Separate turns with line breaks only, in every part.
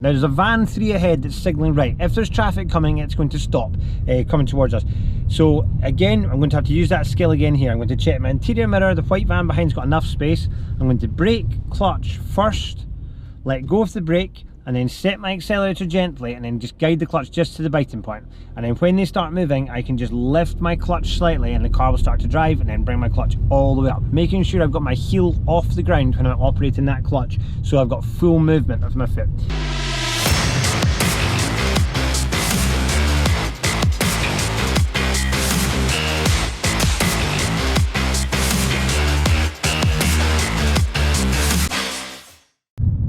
Now there's a van 3 ahead that's signalling right. If there's traffic coming, it's going to stop coming towards us. So again, I'm going to have to use that skill again here. I'm going to check my interior mirror. The white van behind's got enough space. I'm going to brake, clutch first, let go of the brake, and then set my accelerator gently, and then just guide the clutch just to the biting point. And then when they start moving, I can just lift my clutch slightly and the car will start to drive, and then bring my clutch all the way up, making sure I've got my heel off the ground when I'm operating that clutch, so I've got full movement of my foot.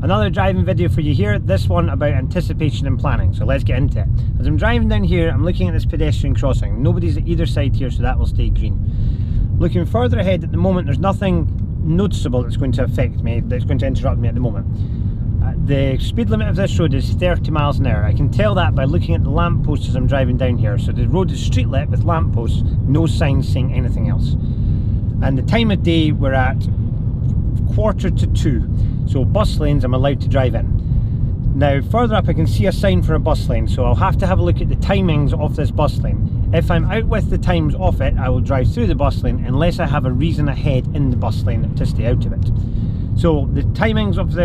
Another driving video for you here, this one about anticipation and planning, so let's get into it. As I'm driving down here, I'm looking at this pedestrian crossing. Nobody's at either side here, so that will stay green. Looking further ahead at the moment, there's nothing noticeable that's going to affect me, that's going to interrupt me at the moment. The speed limit of this road is 30 miles an hour. I can tell that by looking at the lampposts as I'm driving down here. So the road is street lit with lampposts, no signs saying anything else. And the time of day, we're at 1:45. So bus lanes I'm allowed to drive in. Now further up I can see a sign for a bus lane, so I'll have to have a look at the timings of this bus lane. If I'm out with the times of it, I will drive through the bus lane unless I have a reason ahead in the bus lane to stay out of it. So the timings of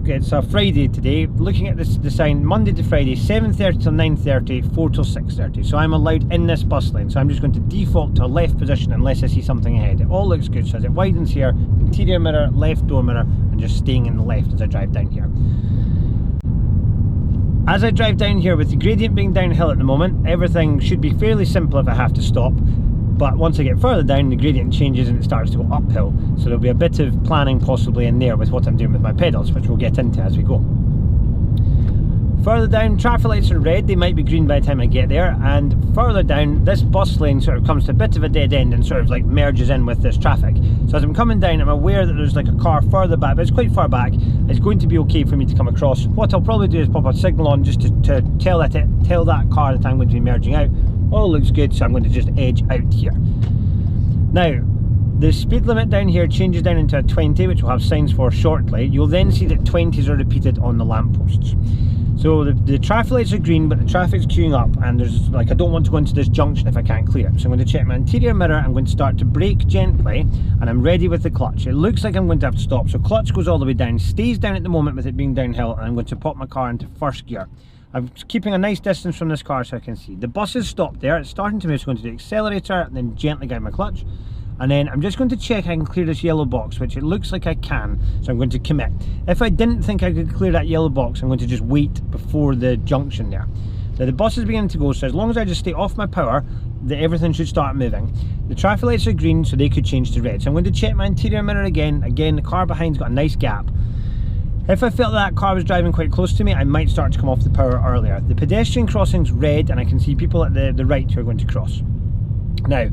it's a Friday today, looking at the sign, Monday to Friday, 7:30 till 9:30, 4 till 6:30. So I'm allowed in this bus lane, so I'm just going to default to a left position unless I see something ahead. It all looks good, so as it widens here, interior mirror, left door mirror, and just staying in the left as I drive down here. As I drive down here, with the gradient being downhill at the moment, everything should be fairly simple if I have to stop. But once I get further down, the gradient changes and it starts to go uphill. So there'll be a bit of planning possibly in there with what I'm doing with my pedals, which we'll get into as we go. Further down, traffic lights are red, they might be green by the time I get there. And further down, this bus lane sort of comes to a bit of a dead end and sort of like merges in with this traffic. So as I'm coming down, I'm aware that there's like a car further back, but it's quite far back. It's going to be okay for me to come across. What I'll probably do is pop a signal on just to tell that car that I'm going to be merging out. All looks good, so I'm going to just edge out here. Now, the speed limit down here changes down into a 20, which we'll have signs for shortly. You'll then see that 20s are repeated on the lampposts. So the traffic lights are green, but the traffic's queuing up, and there's like, I don't want to go into this junction if I can't clear it. So I'm going to check my interior mirror, I'm going to start to brake gently, and I'm ready with the clutch. It looks like I'm going to have to stop, so clutch goes all the way down, stays down at the moment with it being downhill, and I'm going to pop my car into first gear. I'm keeping a nice distance from this car so I can see. The bus is stopped there, it's starting to move, so I'm going to do accelerator, and then gently guide my clutch. And then I'm just going to check I can clear this yellow box, which it looks like I can, so I'm going to commit. If I didn't think I could clear that yellow box, I'm going to just wait before the junction there. Now the bus is beginning to go, so as long as I just stay off my power, everything should start moving. The traffic lights are green, so they could change to red. So I'm going to check my interior mirror again. Again, the car behind's got a nice gap. If I felt that car was driving quite close to me, I might start to come off the power earlier. The pedestrian crossing's red, and I can see people at the right who are going to cross. Now,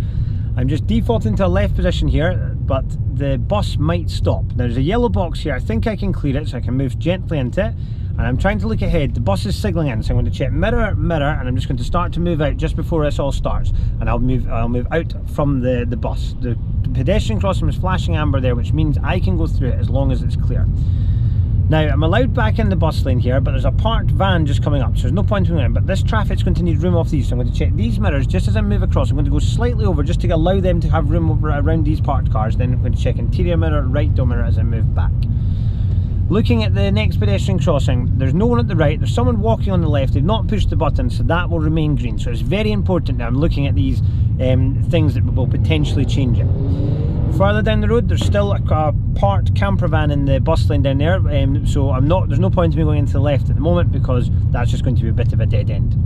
I'm just defaulting to a left position here, but the bus might stop. Now, there's a yellow box here. I think I can clear it, so I can move gently into it. And I'm trying to look ahead. The bus is signalling in, so I'm going to check mirror, mirror, and I'm just going to start to move out just before this all starts. And I'll move out from the bus. The pedestrian crossing is flashing amber there, which means I can go through it as long as it's clear. Now, I'm allowed back in the bus lane here, but there's a parked van just coming up, so there's no point in going in, but this traffic's going to need room off these, so I'm going to check these mirrors just as I move across. I'm going to go slightly over just to allow them to have room over around these parked cars, then I'm going to check interior mirror, right door mirror as I move back. Looking at the next pedestrian crossing, there's no one at the right, there's someone walking on the left, they've not pushed the button, so that will remain green. So it's very important that I'm looking at these things that will potentially change it. Further down the road, there's still a parked camper van in the bus lane down there, so there's no point in me going into the left at the moment because that's just going to be a bit of a dead end.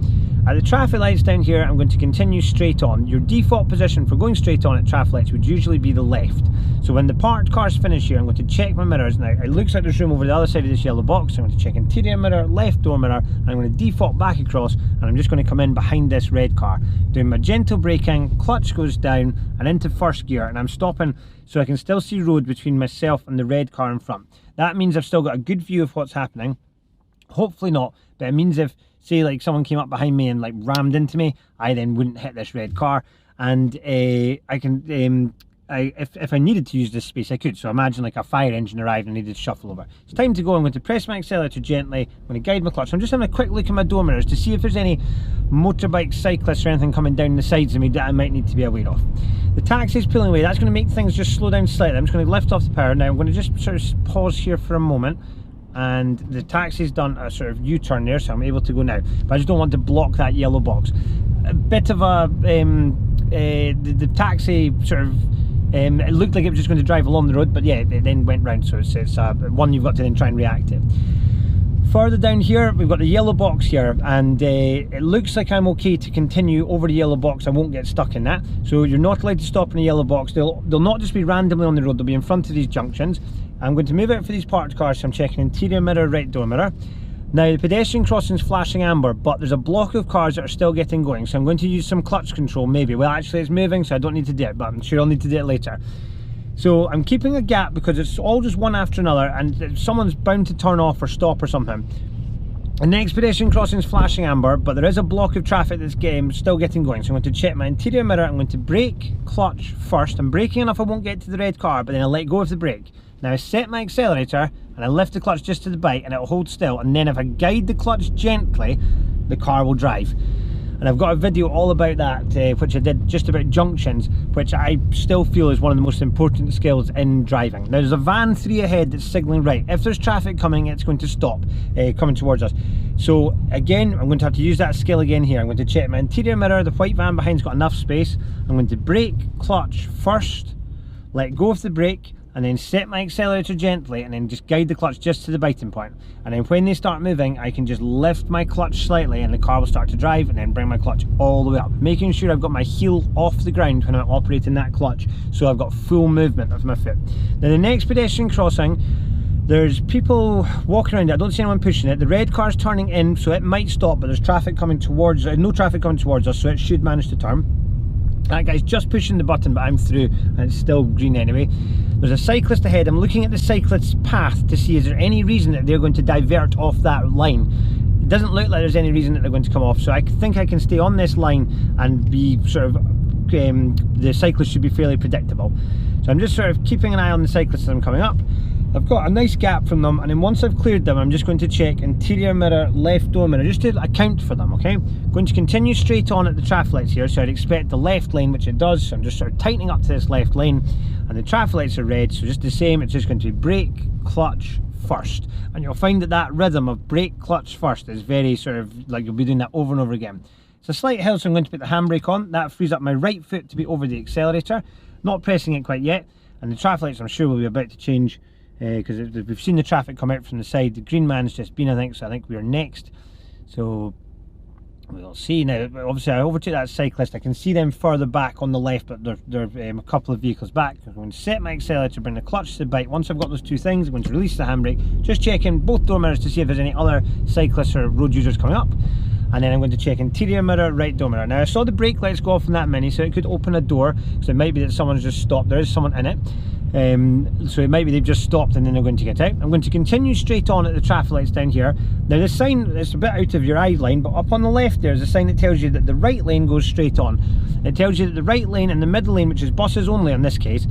At the traffic lights down here, I'm going to continue straight on. Your default position for going straight on at traffic lights would usually be the left. So when the parked cars finish here, I'm going to check my mirrors. Now, it looks like there's room over the other side of this yellow box, so I'm going to check interior mirror, left door mirror, and I'm going to default back across, and I'm just going to come in behind this red car. Doing my gentle braking, clutch goes down, and into first gear, and I'm stopping so I can still see road between myself and the red car in front. That means I've still got a good view of what's happening. Hopefully not, but it means if, say, like someone came up behind me and like rammed into me, I then wouldn't hit this red car, and I can if I needed to use this space, I could. So imagine like a fire engine arrived and I needed to shuffle over. It's time to go. I'm going to press my accelerator gently. I'm going to guide my clutch. I'm just having a quick look at my door mirrors to see if there's any motorbike, cyclists or anything coming down the sides of me that I might need to be aware of. The taxi's pulling away. That's going to make things just slow down slightly. I'm just going to lift off the power. Now I'm going to just sort of pause here for a moment. And the taxi's done a sort of U-turn there, so I'm able to go now. But I just don't want to block that yellow box. A bit of a the taxi sort of it looked like it was just going to drive along the road, but yeah, it then went round. So it's one you've got to then try and react to. Further down here, we've got the yellow box here, and it looks like I'm okay to continue over the yellow box. I won't get stuck in that. So you're not allowed to stop in the yellow box. They'll not just be randomly on the road. They'll be in front of these junctions. I'm going to move out for these parked cars, so I'm checking interior mirror, right door mirror. Now the pedestrian crossing's flashing amber, but there's a block of cars that are still getting going, so I'm going to use some clutch control maybe. Well, actually it's moving, so I don't need to do it, but I'm sure I'll need to do it later. So I'm keeping a gap because it's all just one after another, and someone's bound to turn off or stop or something. The next pedestrian crossing is flashing amber, but there is a block of traffic that's still getting going. So I'm going to check my interior mirror. I'm going to brake, clutch first. I'm braking enough I won't get to the red car, but then I'll let go of the brake. Now I set my accelerator and I lift the clutch just to the bite and it'll hold still, and then if I guide the clutch gently, the car will drive. And I've got a video all about that, which I did just about junctions, which I still feel is one of the most important skills in driving. Now there's a van 3 ahead that's signalling right. If there's traffic coming, it's going to stop coming towards us. So again, I'm going to have to use that skill again here. I'm going to check my interior mirror. The white van behind's got enough space. I'm going to brake, clutch first, let go of the brake, and then set my accelerator gently, and then just guide the clutch just to the biting point. And then when they start moving, I can just lift my clutch slightly and the car will start to drive, and then bring my clutch all the way up, making sure I've got my heel off the ground when I'm operating that clutch, so I've got full movement of my foot. Now the next pedestrian crossing, there's people walking around it. I don't see anyone pushing it. The red car's turning in, so it might stop, but there's traffic coming towards, no traffic coming towards us, so it should manage to turn. That guy's just pushing the button, but I'm through and it's still green anyway. There's a cyclist ahead. I'm looking at the cyclist's path to see is there any reason that they're going to divert off that line. It doesn't look like there's any reason that they're going to come off, so I think I can stay on this line and be sort of, the cyclist should be fairly predictable. So I'm just sort of keeping an eye on the cyclists as I'm coming up. I've got a nice gap from them, and then once I've cleared them, I'm just going to check interior mirror, left door mirror, just to account for them, okay? I'm going to continue straight on at the traffic lights here, so I'd expect the left lane, which it does, so I'm just sort of tightening up to this left lane, and the traffic lights are red, so just the same, it's just going to be brake, clutch, first. And you'll find that that rhythm of brake, clutch, first is very sort of, like you'll be doing that over and over again. It's a slight hill, so I'm going to put the handbrake on. That frees up my right foot to be over the accelerator, not pressing it quite yet, and the traffic lights I'm sure will be about to change, because we've seen the traffic come out from the side. The green man's just been, I think, so I think we're next. So we'll see now. Obviously I overtake that cyclist. I can see them further back on the left, but they're a couple of vehicles back. I'm going to set my accelerator, bring the clutch to the bite. Once I've got those two things, I'm going to release the handbrake, just checking both door mirrors to see if there's any other cyclists or road users coming up. And then I'm going to check interior mirror, right door mirror. Now I saw the brake lights go off in that mini, so it could open a door, so it might be that someone's just stopped. There is someone in it. So it might be they've just stopped and then they're going to get out. I'm going to continue straight on at the traffic lights down here. Now the sign is a bit out of your eye line, but up on the left there's a sign that tells you that the right lane goes straight on. It tells you that the right lane and the middle lane, which is buses only in this case,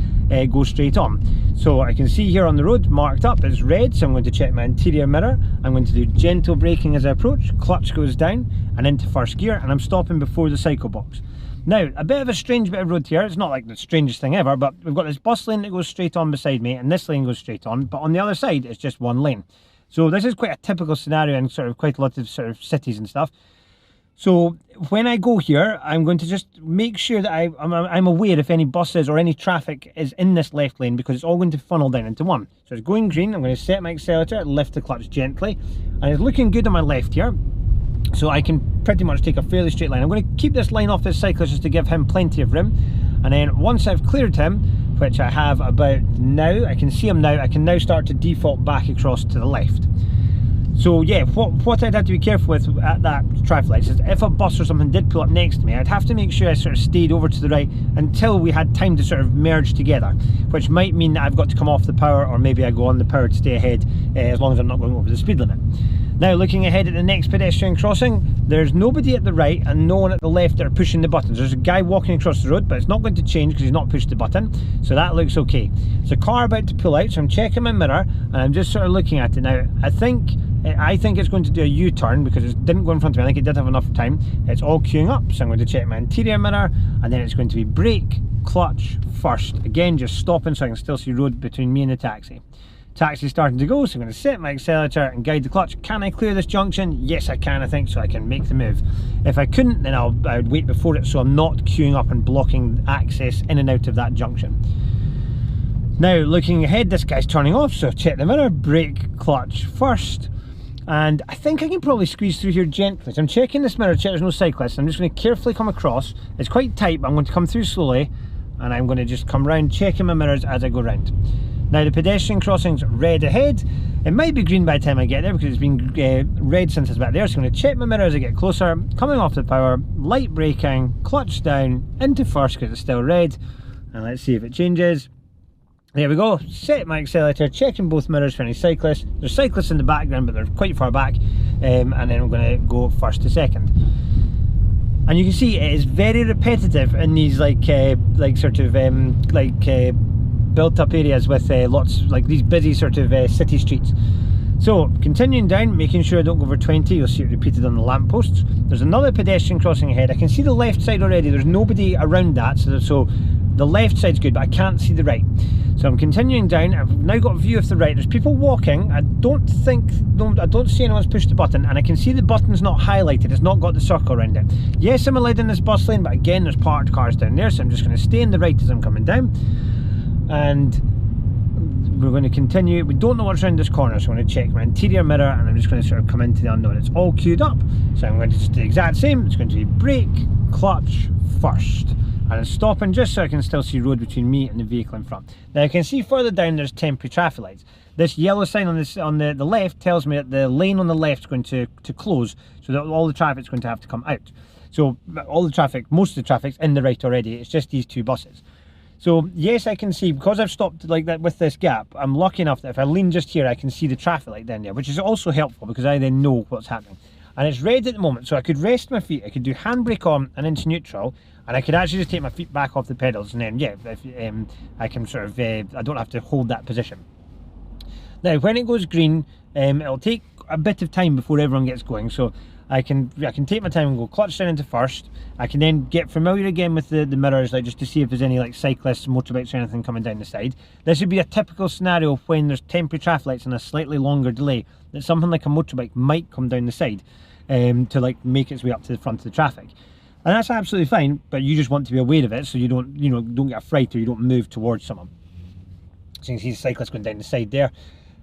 goes straight on. So I can see here on the road marked up, it's red, so I'm going to check my interior mirror. I'm going to do gentle braking as I approach, clutch goes down and into first gear, and I'm stopping before the cycle box. Now, a bit of a strange bit of road here. It's not like the strangest thing ever, but we've got this bus lane that goes straight on beside me, and this lane goes straight on, but on the other side, it's just one lane. So this is quite a typical scenario in sort of quite a lot of sort of cities and stuff. So when I go here, I'm going to just make sure that I'm aware if any buses or any traffic is in this left lane, because it's all going to funnel down into one. So it's going green. I'm going to set my accelerator, lift the clutch gently, and it's looking good on my left here. So I can pretty much take a fairly straight line. I'm going to keep this line off this cyclist just to give him plenty of room. And then once I've cleared him, which I have about now, I can see him now, I can now start to default back across to the left. So yeah, what I'd have to be careful with at that traffic light is if a bus or something did pull up next to me, I'd have to make sure I sort of stayed over to the right until we had time to sort of merge together, which might mean that I've got to come off the power, or maybe I go on the power to stay ahead, as long as I'm not going over the speed limit. Now looking ahead at the next pedestrian crossing, there's nobody at the right and no one at the left that are pushing the buttons. There's a guy walking across the road, but it's not going to change because he's not pushed the button, so that looks okay. There's a car about to pull out, so I'm checking my mirror and I'm just sort of looking at it now. I think it's going to do a U-turn because it didn't go in front of me. I think it did have enough time. It's all queuing up, so I'm going to check my interior mirror, and then it's going to be brake, clutch, first. Again, just stopping so I can still see road between me and the taxi. Taxi's starting to go, so I'm going to set my accelerator and guide the clutch. Can I clear this junction? Yes, I can, I think, so I can make the move. If I couldn't, then I would wait before it, so I'm not queuing up and blocking access in and out of that junction. Now, looking ahead, this guy's turning off, so check the mirror, brake, clutch, first. And I think I can probably squeeze through here gently. So I'm checking this mirror, check there's no cyclists. I'm just going to carefully come across. It's quite tight, but I'm going to come through slowly, and I'm going to just come round, checking my mirrors as I go round. Now the pedestrian crossing's red ahead. It might be green by the time I get there because it's been red since it's back there. So I'm going to check my mirror as I get closer, coming off the power, light braking, clutch down, into first because it's still red. And let's see if it changes. There we go, set my accelerator, checking both mirrors for any cyclists. There's cyclists in the background, but they're quite far back. And then I'm going to go first to second. And you can see it is very repetitive in these built up areas with lots, like these busy sort of city streets. So continuing down, making sure I don't go over 20, you'll see it repeated on the lampposts. There's another pedestrian crossing ahead. I can see the left side already, there's nobody around that, so the left side's good, but I can't see the right. So I'm continuing down. I've now got a view of the right. There's people walking. I don't see anyone's pushed the button, and I can see the button's not highlighted. It's not got the circle around it. Yes, I'm allowed in this bus lane, but again, there's parked cars down there, so I'm just going to stay in the right as I'm coming down. And we're going to continue. We don't know what's around this corner, so I'm going to check my interior mirror, and I'm just going to sort of come into the unknown. It's all queued up, so I'm going to just do the exact same. It's going to be brake, clutch, first. And I'm stopping just so I can still see road between me and the vehicle in front. Now I can see further down there's temporary traffic lights. This yellow sign on the left tells me that the lane on the left is going to close, so that all the traffic's going to have to come out. So all the traffic, most of the traffic's in the right already. It's just these two buses. So yes, I can see, because I've stopped like that with this gap, I'm lucky enough that if I lean just here I can see the traffic light down there, which is also helpful because I then know what's happening. And it's red at the moment, so I could rest my feet, I could do handbrake on and into neutral, and I could actually just take my feet back off the pedals, and then yeah, I can sort of, I don't have to hold that position. Now when it goes green, it'll take a bit of time before everyone gets going, so I can take my time and go clutch down into first. I can then get familiar again with the mirrors, like just to see if there's any like cyclists, motorbikes or anything coming down the side. This would be a typical scenario when there's temporary traffic lights and a slightly longer delay, that something like a motorbike might come down the side to like make its way up to the front of the traffic. And that's absolutely fine, but you just want to be aware of it so you don't, don't get a fright or you don't move towards someone. So you can see the cyclist going down the side there.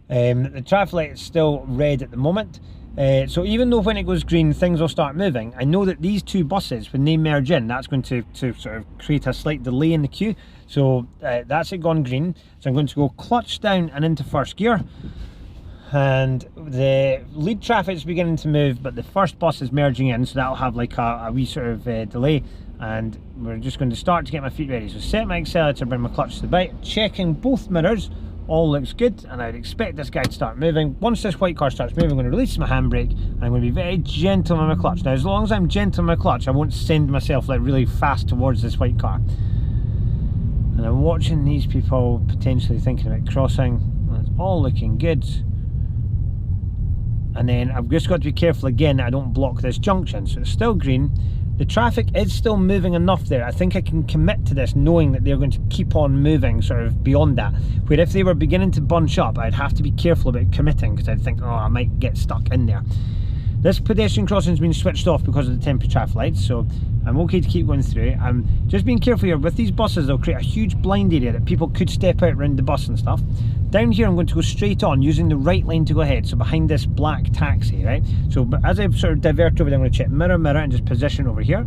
The traffic light is still red at the moment. So even though when it goes green things will start moving, I know that these two buses, when they merge in, that's going to sort of create a slight delay in the queue. So that's it gone green. So I'm going to go clutch down and into first gear. And the lead traffic is beginning to move, but the first bus is merging in, so that'll have like a wee sort of delay. And we're just going to start to get my feet ready. So set my accelerator, bring my clutch to the bike, checking both mirrors. All looks good, and I'd expect this guy to start moving. Once this white car starts moving, I'm going to release my handbrake, and I'm going to be very gentle on my clutch. Now, as long as I'm gentle on my clutch, I won't send myself like really fast towards this white car. And I'm watching these people potentially thinking about crossing, and it's all looking good. And then I've just got to be careful again that I don't block this junction. So it's still green. The traffic is still moving enough there. I think I can commit to this knowing that they're going to keep on moving sort of beyond that. Where if they were beginning to bunch up, I'd have to be careful about committing because I'd think, oh, I might get stuck in there. This pedestrian crossing's been switched off because of the temporary traffic lights, so I'm okay to keep going through. I'm just being careful here. With these buses, they'll create a huge blind area that people could step out around the bus and stuff. Down here, I'm going to go straight on, using the right lane to go ahead, so behind this black taxi, right? So but as I sort of divert over there, I'm going to check mirror, and just position over here.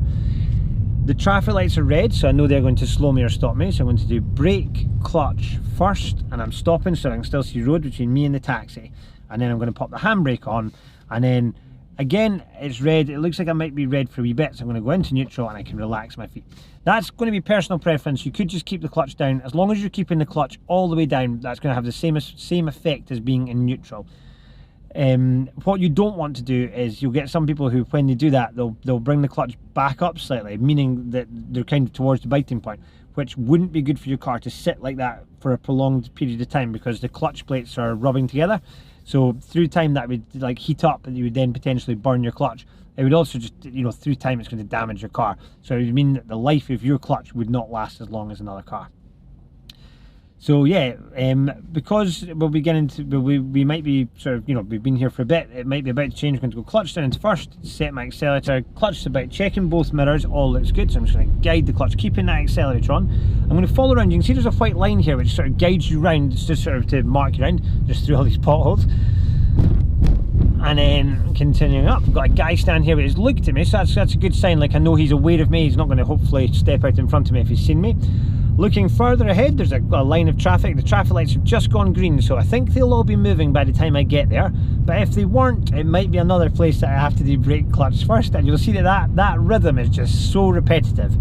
The traffic lights are red, so I know they're going to slow me or stop me, so I'm going to do brake, clutch first, and I'm stopping so I can still see road between me and the taxi. And then I'm going to pop the handbrake on, and then again, it's red. It looks like I might be red for a wee bit, so I'm going to go into neutral and I can relax my feet. That's going to be personal preference. You could just keep the clutch down. As long as you're keeping the clutch all the way down, that's going to have the same effect as being in neutral. What you don't want to do is you'll get some people who, when they do that, they'll bring the clutch back up slightly, meaning that they're kind of towards the biting point, which wouldn't be good for your car to sit like that for a prolonged period of time, because the clutch plates are rubbing together. So through time that would like heat up, and you would then potentially burn your clutch. It would also just, you know, through time it's going to damage your car. So it would mean that the life of your clutch would not last as long as another car. So yeah, because we'll be getting to, we might be sort of, you know, we've been here for a bit, it might be about to change. I'm going to go clutch down into first, set my accelerator, clutch to about, checking both mirrors, all looks good. So I'm just going to guide the clutch, keeping that accelerator on. I'm going to follow around. You can see there's a white line here which sort of guides you around. It's just sort of to mark you around, just through all these potholes. And then continuing up, we've got a guy standing here who's looked at me, so that's a good sign. Like, I know he's aware of me. He's not going to hopefully step out in front of me if he's seen me. Looking further ahead, there's a line of traffic. The traffic lights have just gone green, so I think they'll all be moving by the time I get there. But if they weren't, it might be another place that I have to do brake clutch first, and you'll see that rhythm is just so repetitive.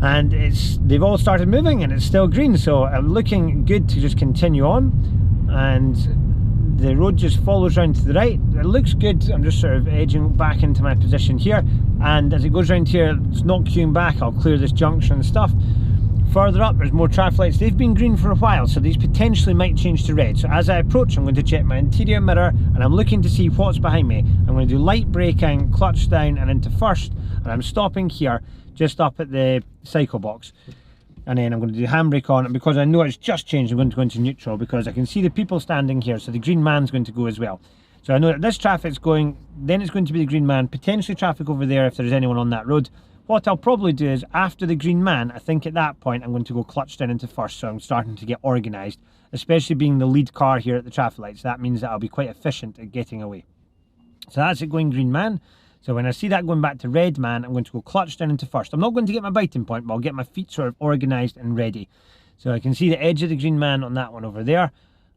And they've all started moving and it's still green, so I'm looking good to just continue on. And the road just follows round to the right. It looks good. I'm just sort of edging back into my position here, and as it goes round here, it's not queuing back. I'll clear this junction and stuff. Further up, there's more traffic lights. They've been green for a while, so these potentially might change to red. So as I approach, I'm going to check my interior mirror, and I'm looking to see what's behind me. I'm going to do light braking, clutch down and into first, and I'm stopping here just up at the cycle box. And then I'm going to do handbrake on, and because I know it's just changed, I'm going to go into neutral, because I can see the people standing here, so the green man's going to go as well. So I know that this traffic's going, then it's going to be the green man, potentially traffic over there if there's anyone on that road. What I'll probably do is, after the green man, I think at that point I'm going to go clutch down into first, so I'm starting to get organised, especially being the lead car here at the traffic lights. That means that I'll be quite efficient at getting away. So that's it going green man. So when I see that going back to red man, I'm going to go clutch down into first. I'm not going to get my biting point, but I'll get my feet sort of organised and ready. So I can see the edge of the green man on that one over there,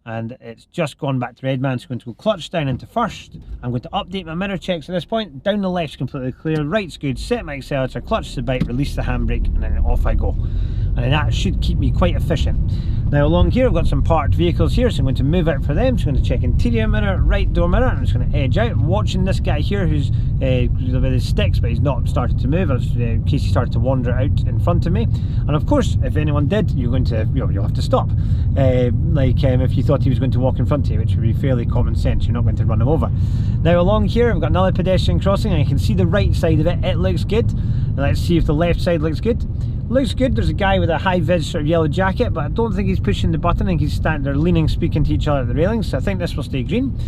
and it's just gone back to red man, so I'm going to go clutch down into first. I'm going to update my mirror checks at this point. Down the left's completely clear, right's good, set my accelerator, clutch to the bike, release the handbrake, and then off I go. And then that should keep me quite efficient. Now along here I've got some parked vehicles here, so I'm going to move out for them. So I'm going to check interior mirror, right door mirror, and I'm just going to edge out. I'm watching this guy here who's with his sticks, but he's not started to move, in case he started to wander out in front of me. And of course, if anyone did, you're going to, you'll have to stop. If you thought he was going to walk in front of you, which would be fairly common sense, you're not going to run him over. Now along here I've got another pedestrian crossing, and I can see the right side of it. It looks good. Let's see if the left side looks good. Looks good. There's a guy with a high-vis sort of yellow jacket, but I don't think he's pushing the button. I think he's standing there leaning, speaking to each other at the railings, so I think this will stay green.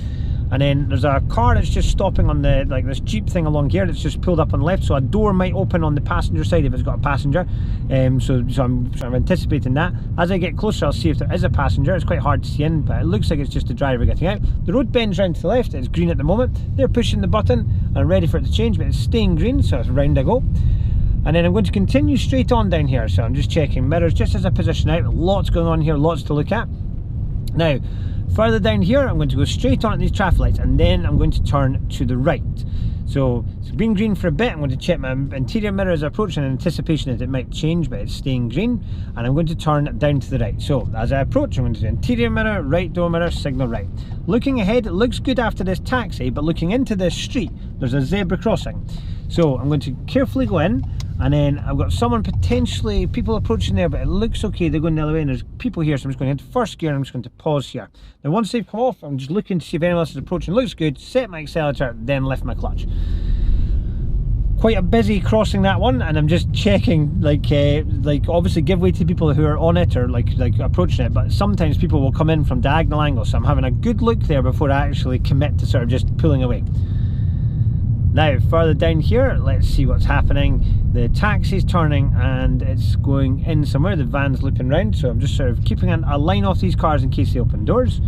And then there's a car that's just stopping on the, like this Jeep thing along here that's just pulled up on the left, so a door might open on the passenger side if it's got a passenger. So I'm sort of anticipating that. As I get closer, I'll see if there is a passenger. It's quite hard to see in, but it looks like it's just a driver getting out. The road bends round to the left. It's green at the moment. They're pushing the button and ready for it to change, but it's staying green, so it's round I go. And then I'm going to continue straight on down here, so I'm just checking mirrors just as I position out. Lots going on here, lots to look at. Now, further down here, I'm going to go straight on at these traffic lights, and then I'm going to turn to the right. So it's been green for a bit. I'm going to check my interior mirror as I approach in anticipation that it might change, but it's staying green. And I'm going to turn down to the right. So as I approach, I'm going to do interior mirror, right door mirror, signal right. Looking ahead, it looks good after this taxi, but looking into this street, there's a zebra crossing. So I'm going to carefully go in, and then I've got someone potentially, people approaching there, but it looks okay, they're going the other way, and there's people here, so I'm just going into first gear, and I'm just going to pause here. Now once they've come off, I'm just looking to see if anyone else is approaching. Looks good, set my accelerator, then lift my clutch. Quite a busy crossing, that one, and I'm just checking, like obviously give way to people who are on it or like approaching it, but sometimes people will come in from diagonal angles, so I'm having a good look there before I actually commit to sort of just pulling away. Now further down here, let's see what's happening. The taxi's turning and it's going in somewhere, the van's looping round, so I'm just sort of keeping a line off these cars in case they open doors.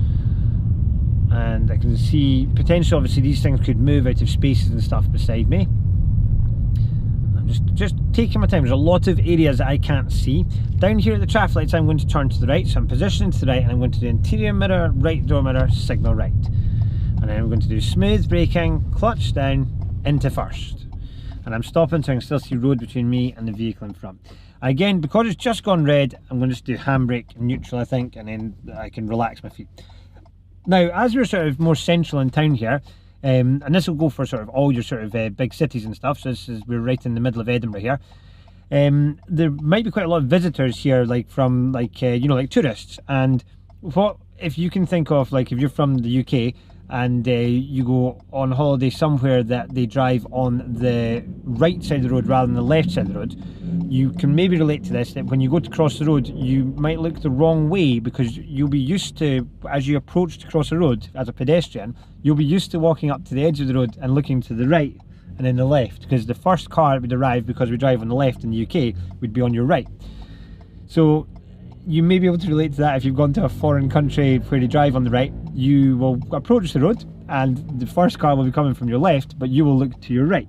And I can see potentially, obviously these things could move out of spaces and stuff beside me. I'm just taking my time. There's a lot of areas that I can't see. Down here at the traffic lights, I'm going to turn to the right, so I'm positioning to the right, and I'm going to do interior mirror, right door mirror, signal right. And then I'm going to do smooth braking, clutch down, into first, and I'm stopping so I can still see road between me and the vehicle in front. Again, because it's just gone red, I'm going to just do handbrake and neutral, I think, and then I can relax my feet. Now, as we're sort of more central in town here, and this will go for sort of all your sort of big cities and stuff, so this is, we're right in the middle of Edinburgh here. There might be quite a lot of visitors here, like from like you know, like tourists. And what if you can think of, like, if you're from the UK and you go on holiday somewhere that they drive on the right side of the road rather than the left side of the road, you can maybe relate to this, that when you go to cross the road you might look the wrong way, because you'll be used to, as you approach to cross the road as a pedestrian, you'll be used to walking up to the edge of the road and looking to the right and then the left, because the first car that would arrive, because we drive on the left in the UK, would be on your right. So you may be able to relate to that. If you've gone to a foreign country where they drive on the right, you will approach the road and the first car will be coming from your left, but you will look to your right.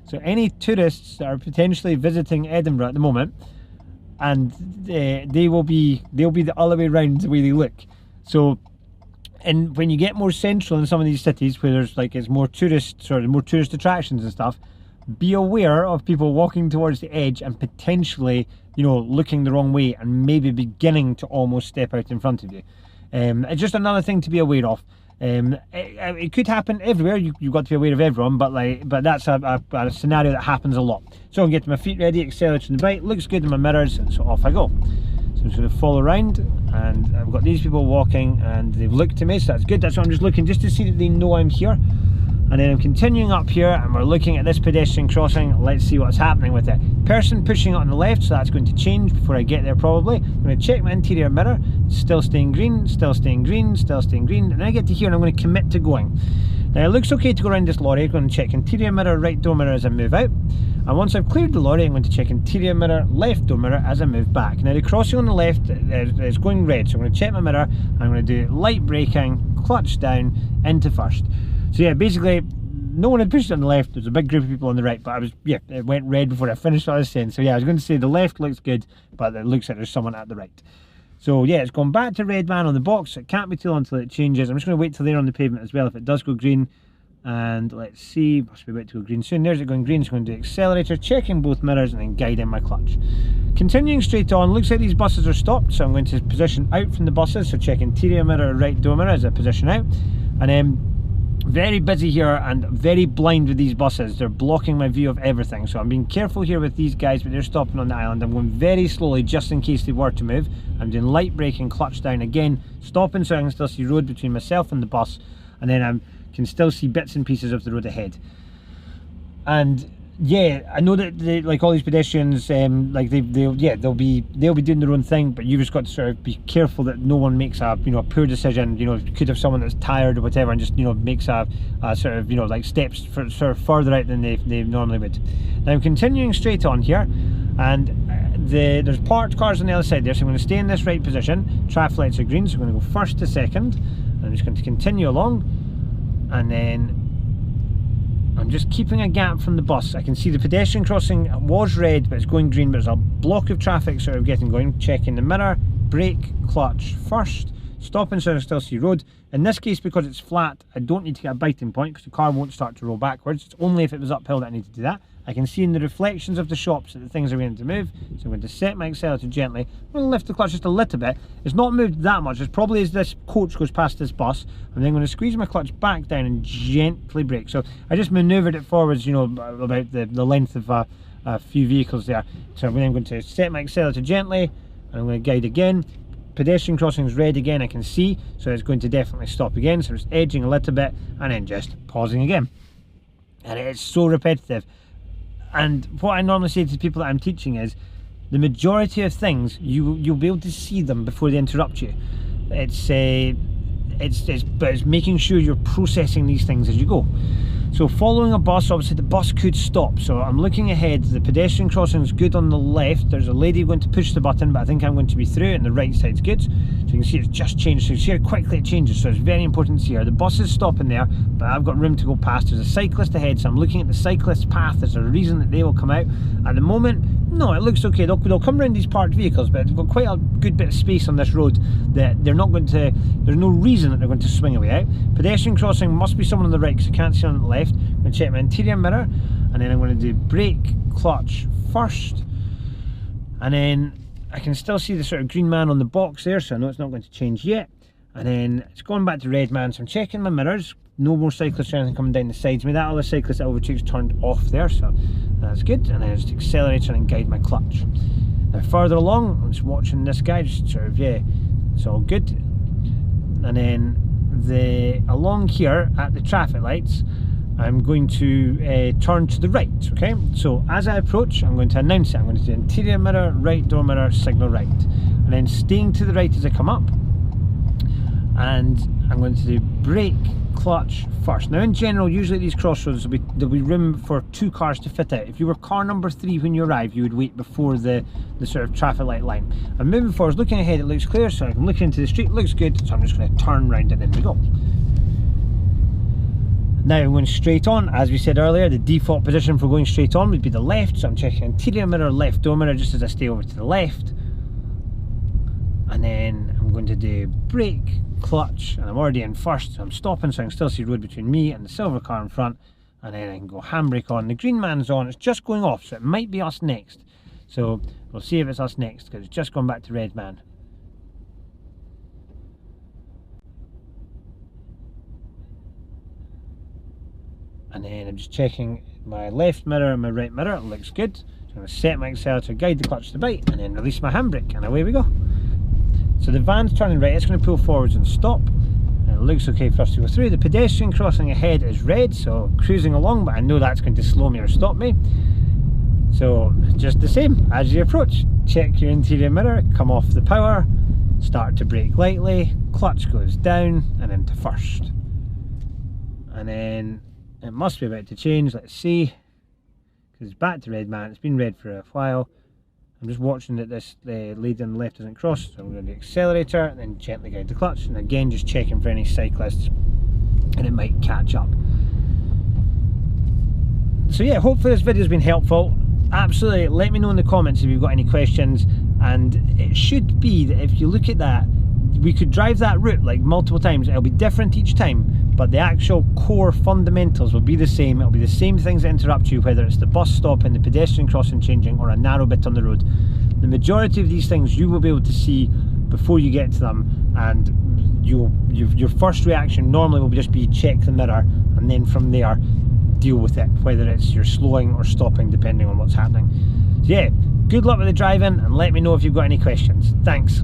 So any tourists that are potentially visiting Edinburgh at the moment, and they'll be the other way around the way they look. So, and when you get more central in some of these cities where there's like, it's more tourists or more tourist attractions and stuff, be aware of people walking towards the edge and potentially, you know, looking the wrong way and maybe beginning to almost step out in front of you. It's just another thing to be aware of. It could happen everywhere. You've got to be aware of everyone, but that's a scenario that happens a lot. So I'm getting my feet ready, accelerating the bike, looks good in my mirrors, so off I go. So I'm just going to follow around, and I've got these people walking and they've looked to me, so that's good. That's why I'm just looking, just to see that they know I'm here. And then I'm continuing up here and we're looking at this pedestrian crossing. Let's see what's happening with it. Person pushing it on the left, so that's going to change before I get there probably. I'm going to check my interior mirror. It's still staying green, still staying green, still staying green. And then I get to here and I'm going to commit to going. Now it looks okay to go around this lorry. I'm going to check interior mirror, right door mirror as I move out. And once I've cleared the lorry, I'm going to check interior mirror, left door mirror as I move back. Now the crossing on the left is going red, so I'm going to check my mirror. I'm going to do light braking, clutch down, into first. So yeah, basically, no one had pushed it on the left. There's a big group of people on the right, but it went red before I finished what I was saying. So yeah, I was going to say the left looks good, but it looks like there's someone at the right. So yeah, it's gone back to red man on the box. It can't be too long until it changes. I'm just going to wait till they're on the pavement as well. If it does go green, and let's see, must be about to go green soon. There's it going green, so I'm going to do accelerator, checking both mirrors, and then guiding my clutch. Continuing straight on, looks like these buses are stopped, so I'm going to position out from the buses, so check interior mirror, right door mirror as I position out. And then very busy here and very blind with these buses. They're blocking my view of everything, so I'm being careful here with these guys, but they're stopping on the island. I'm going very slowly just in case they were to move. I'm doing light braking, clutch down again, stopping so I can still see road between myself and the bus, and then I can still see bits and pieces of the road ahead. And yeah, I know that they, like all these pedestrians, like they'll be doing their own thing, but you've just got to sort of be careful that no one makes a a poor decision. You know, you could have someone that's tired or whatever and just makes a sort of like steps for sort of further out than they normally would. Now I'm continuing straight on here, and there's parked cars on the other side there, so I'm going to stay in this right position. Traffic lights are green, so I'm going to go first to second, and I'm just going to continue along, and then I'm just keeping a gap from the bus. I can see the pedestrian crossing was red, but it's going green, but there's a block of traffic sort of getting going. Checking the mirror, brake, clutch first, stopping so I still see road. In this case, because it's flat, I don't need to get a biting point because the car won't start to roll backwards. It's only if it was uphill that I need to do that. I can see in the reflections of the shops that the things are beginning to move, so I'm going to set my accelerator gently. I'm going to lift the clutch just a little bit. It's not moved that much. It's probably as this coach goes past this bus. I'm then going to squeeze my clutch back down and gently brake. So I just manoeuvred it forwards, about the length of a few vehicles there. So I'm then going to set my accelerator gently, and I'm going to guide again. Pedestrian crossing is red again, I can see, so it's going to definitely stop again. So I'm just edging a little bit and then just pausing again. And it's so repetitive. And what I normally say to the people that I'm teaching is, the majority of things you'll be able to see them before they interrupt you. It's making sure you're processing these things as you go. So following a bus, obviously the bus could stop, so I'm looking ahead. The pedestrian crossing is good on the left. There's a lady going to push the button, but I think I'm going to be through, and the right side's good. So you can see it's just changed, so you see how quickly it changes, so it's very important to see her. The bus is stopping there, but I've got room to go past. There's a cyclist ahead, so I'm looking at the cyclist's path. There's a reason that they will come out. At the moment, no, it looks okay. They'll come around these parked vehicles, but they've got quite a good bit of space on this road that they're not going to, there's no reason that they're going to swing away out. Pedestrian crossing must be someone on the right because I can't see on the left. I'm going to check my interior mirror, and then I'm going to do brake, clutch first, and then I can still see the sort of green man on the box there, so I know it's not going to change yet. And then it's going back to red, man, so I'm checking my mirrors. No more cyclists or anything coming down the sides of me. That other cyclist I overtook's turned off there, so that's good. And then I just accelerator and guide my clutch. Now further along, I'm just watching this guy, just sort of, yeah, it's all good. And then along here at the traffic lights, I'm going to turn to the right, okay? So as I approach, I'm going to announce it. I'm going to do interior mirror, right door mirror, signal right. And then staying to the right as I come up. And I'm going to do brake, clutch first. Now in general, usually at these crossroads there'll be room for 2 cars to fit out. If you were car number 3 when you arrive, you would wait before the sort of traffic light line. I'm moving forward, looking ahead, it looks clear, so I'm looking into the street, looks good, so I'm just going to turn round and in we go. Now I'm going straight on. As we said earlier, the default position for going straight on would be the left, so I'm checking interior mirror, left door mirror, just as I stay over to the left. And then I'm going to do brake, clutch, and I'm already in first, so I'm stopping so I can still see road between me and the silver car in front. And then I can go handbrake on. The green man's on, it's just going off, so it might be us next. So we'll see if it's us next, because it's just gone back to red man. And then I'm just checking my left mirror and my right mirror, it looks good. So I'm going to set my accelerator, guide the clutch to the right, and then release my handbrake, and away we go. So the van's turning right, it's going to pull forwards and stop. And it looks okay for us to go through. The pedestrian crossing ahead is red, so cruising along, but I know that's going to slow me or stop me. So just the same, as you approach, check your interior mirror, come off the power, start to brake lightly, clutch goes down and into first. And then it must be about to change, let's see, because it's back to red man, it's been red for a while. I'm just watching that this lady on the left isn't crossed, so I'm going to do accelerator and then gently guide the clutch, and again just checking for any cyclists, and it might catch up. So yeah, hopefully this video's been helpful. Absolutely, let me know in the comments if you've got any questions, and it should be that if you look at that, we could drive that route like multiple times. It'll be different each time, but the actual core fundamentals will be the same. It'll be the same things that interrupt you, whether it's the bus stop and the pedestrian crossing changing or a narrow bit on the road. The majority of these things you will be able to see before you get to them, and your first reaction normally will just be check the mirror, and then from there deal with it, whether it's you're slowing or stopping depending on what's happening. So yeah, good luck with the driving, and let me know if you've got any questions. Thanks.